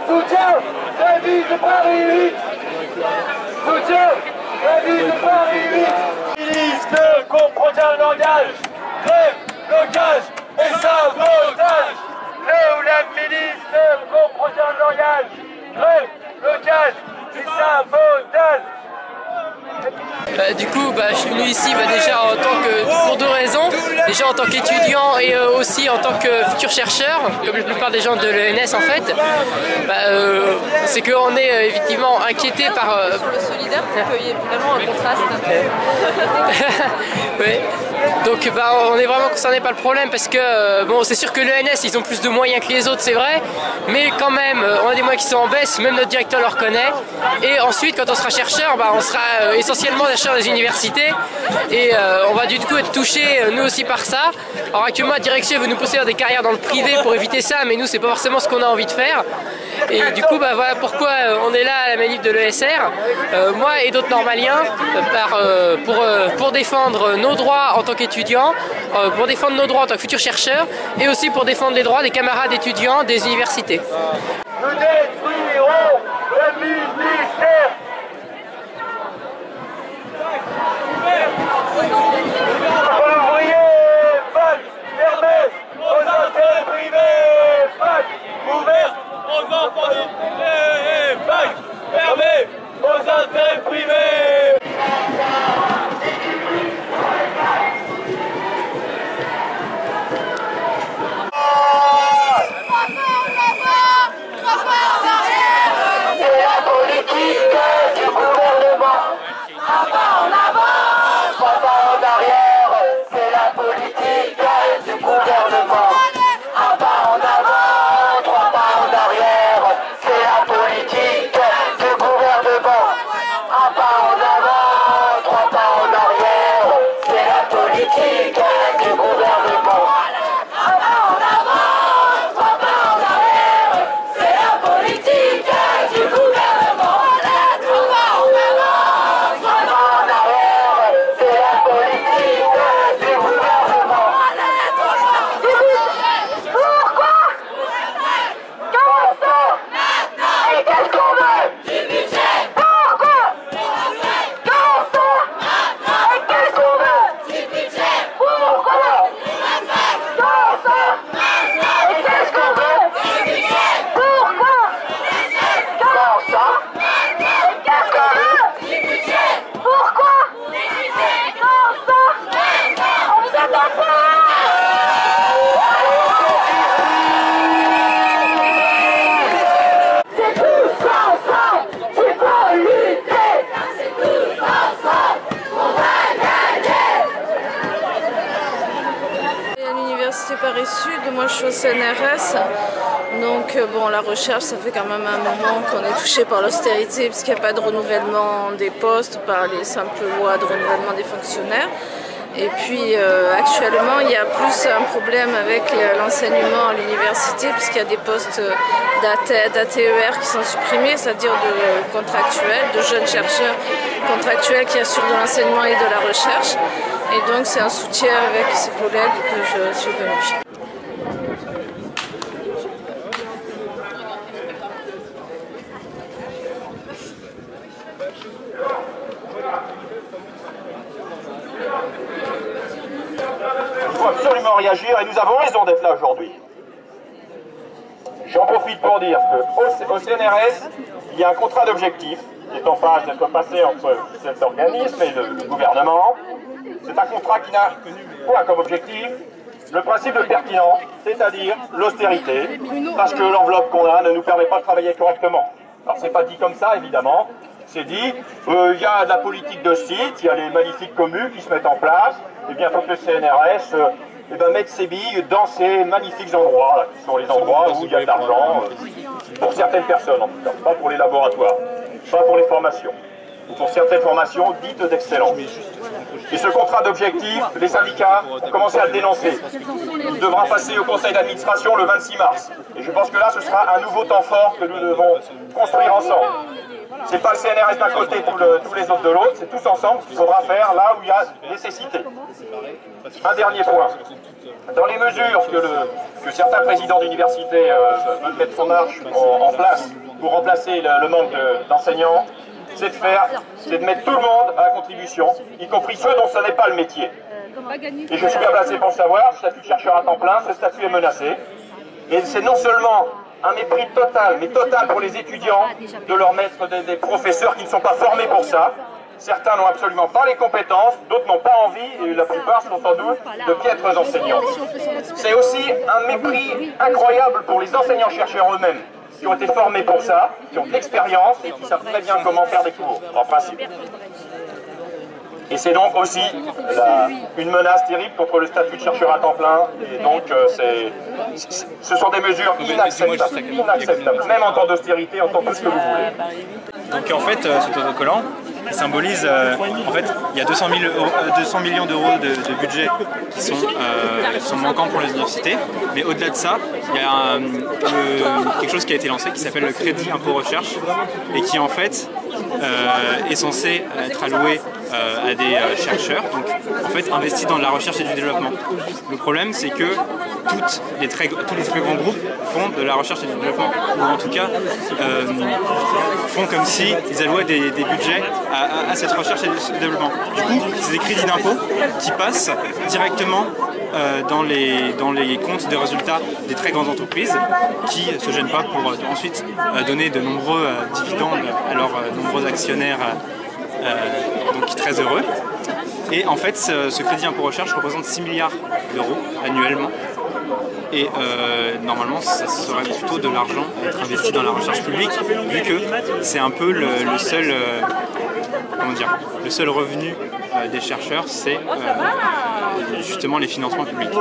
Soutien, la ville de Paris 8. Soutien, la ville de Paris 8. Milice ne comprend le langage. Grève, blocage et sabotage. Là où la milice ne comprend le langage. Grève, blocage et sabotage. Du coup, je suis venu ici déjà en tant que, pour deux raisons. Déjà en tant qu'étudiant et aussi en tant que futur chercheur, comme la plupart des gens de l'ENS en fait. C'est qu'on est effectivement inquiété par... Sur le solidaire, pour qu'il y ait vraiment un contraste. Oui. Donc on est vraiment concerné par le problème parce que bon, c'est sûr que l'ENS ils ont plus de moyens que les autres, c'est vrai, mais quand même on a des moyens qui sont en baisse, même notre directeur le reconnaît. Et ensuite quand on sera chercheur, on sera essentiellement chercheur des universités et on va du coup être touché nous aussi par ça. Alors actuellement la direction veut nous pousser dans des carrières dans le privé pour éviter ça, mais nous c'est pas forcément ce qu'on a envie de faire. Et du coup voilà pourquoi on est là à la manif de l'ESR, moi et d'autres normaliens, pour défendre nos droits en tant qu'étudiants, pour défendre nos droits en tant que futurs chercheurs et aussi pour défendre les droits des camarades étudiants des universités. Nous détruirons le ministère. Ouvriers, fac, fermés, aux intérêts privés, fac, ouvertes aux enfants privés, fac, fermés, aux intérêts privés. Paris Sud, moi je suis au CNRS, donc bon, la recherche ça fait quand même un moment qu'on est touché par l'austérité puisqu'il n'y a pas de renouvellement des postes par les simples lois de renouvellement des fonctionnaires. Et puis actuellement il y a plus un problème avec l'enseignement à l'université puisqu'il y a des postes d'ATER qui sont supprimés, c'est-à-dire de contractuels, de jeunes chercheurs contractuels qui assurent de l'enseignement et de la recherche. Et donc c'est un soutien avec ces collègues que je suis venue. Il faut absolument réagir et nous avons raison d'être là aujourd'hui. J'en profite pour dire qu'au CNRS, il y a un contrat d'objectif qui est en phase d'être passé entre cet organisme et le gouvernement. C'est un contrat qui n'a quoi comme objectif? Le principe de pertinence, c'est-à-dire l'austérité, parce que l'enveloppe qu'on a ne nous permet pas de travailler correctement. Alors c'est pas dit comme ça, évidemment. C'est dit, il y a de la politique de site, il y a les magnifiques communes qui se mettent en place, et bien il faut que le CNRS mette ses billes dans ces magnifiques endroits, là, qui sont les endroits où il y a de l'argent, pour certaines personnes en tout cas, pas pour les laboratoires, pas pour les formations, ou pour certaines formations dites d'excellence. Et ce contrat d'objectif, les syndicats ont commencé à le dénoncer. Il devra passer au conseil d'administration le 26 mars. Et je pense que là, ce sera un nouveau temps fort que nous devons construire ensemble. C'est pas le CNRS d'un côté, tous les autres de l'autre, c'est tous ensemble qu'il faudra faire là où il y a nécessité. Un dernier point. Dans les mesures que certains présidents d'université veulent mettre en marche, en place pour remplacer le manque d'enseignants, c'est de mettre tout le monde à la contribution, y compris ceux dont ce n'est pas le métier. Et je suis bien placé pour le savoir, le statut de chercheur à temps plein, ce statut est menacé. Et c'est non seulement un mépris total, mais total pour les étudiants, de leur mettre des professeurs qui ne sont pas formés pour ça. Certains n'ont absolument pas les compétences, d'autres n'ont pas envie, et la plupart sont sans doute de piètres enseignants. C'est aussi un mépris incroyable pour les enseignants-chercheurs eux-mêmes, qui ont été formés pour ça, qui ont de l'expérience et qui savent très bien comment faire des cours, en principe. Et c'est donc aussi une menace terrible contre le statut de chercheur à temps plein. Et donc, ce sont des mesures inacceptables, même en temps d'austérité, en temps de tout ce que vous voulez. Donc en fait, cet autocollant symbolise, en fait, il y a 200 millions d'euros de budget qui sont manquants pour les universités, mais au-delà de ça, il y a quelque chose qui a été lancé qui s'appelle le crédit impôt recherche et qui en fait est censé être alloué à des chercheurs, donc en fait investi dans la recherche et du développement. Le problème c'est que tous les très grands groupes font de la recherche et du développement, ou en tout cas font comme si ils allouaient des budgets à cette recherche et du développement. Du coup, c'est des crédits d'impôt qui passent directement dans les comptes de résultats des très grandes entreprises qui ne se gênent pas pour ensuite donner de nombreux dividendes à leurs nombreux actionnaires donc très heureux. Et en fait, ce crédit impôt recherche représente 6 milliards d'euros annuellement. Et normalement, ça serait plutôt de l'argent à être investi dans la recherche publique, vu que c'est un peu le seul revenu des chercheurs, c'est justement les financements publics.